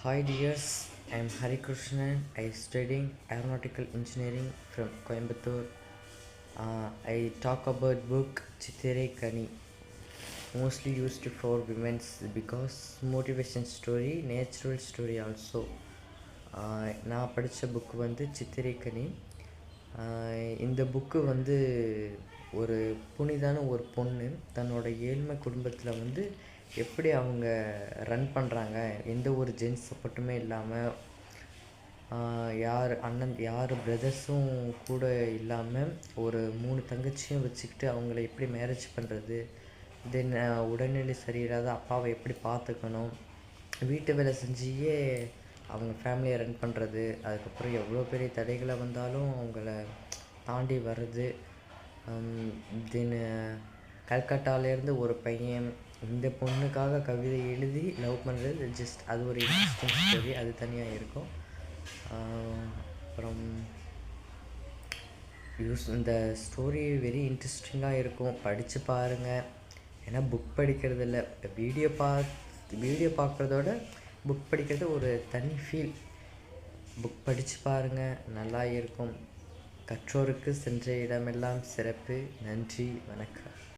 Hi dears, I am Hari Krishnan. I studying aeronautical engineering from Coimbatore. I talk about book Chithere Kani, mostly used for women's because motivation story, natural story also. நான் படித்த book வந்து சித்திரைக்கனி. இந்த book வந்து ஒரு புனிதான ஒரு பொண்ணு தன்னோட ஏழ்மை குடும்பத்தில் வந்து எப்படி அவங்க ரன் பண்ணுறாங்க, எந்த ஒரு ஜென்ஸ் சப்போர்ட்டுமே இல்லாமல், யார் அண்ணன் யார் பிரதர்ஸும் கூட இல்லாமல் ஒரு 3 தங்கச்சியும் வச்சுக்கிட்டு அவங்கள எப்படி மேரேஜ் பண்ணுறது, தென் உடல்நிலை சரியில்லாத அப்பாவை எப்படி பார்த்துக்கணும், வீட்டு வேலை செஞ்சியே அவங்க ஃபேமிலியை ரன் பண்ணுறது, அதுக்கப்புறம் எவ்வளோ பெரிய தடைகளை வந்தாலும் அவங்கள தாண்டி வர்றது. தென் கல்கட்டாலேருந்து ஒரு பையன் இந்த பொண்ணுக்காக கவிதை எழுதி லவ் பண்ணுறது, ஜஸ்ட் அது ஒரு இன்ட்ரெஸ்டிங் ஸ்டோரி, அது தனியாக இருக்கும். அப்புறம் இந்த ஸ்டோரி வெரி இன்ட்ரெஸ்டிங்காக இருக்கும், படித்து பாருங்கள். ஏன்னா புக் படிக்கிறது இல்லை, வீடியோ பார்க்குறதோட புக் படிக்கிறது ஒரு தனி ஃபீல். புக் படித்து பாருங்கள், நல்லா இருக்கும். கற்றோருக்கு சென்ற இடமெல்லாம் சிறப்பு. நன்றி, வணக்கம்.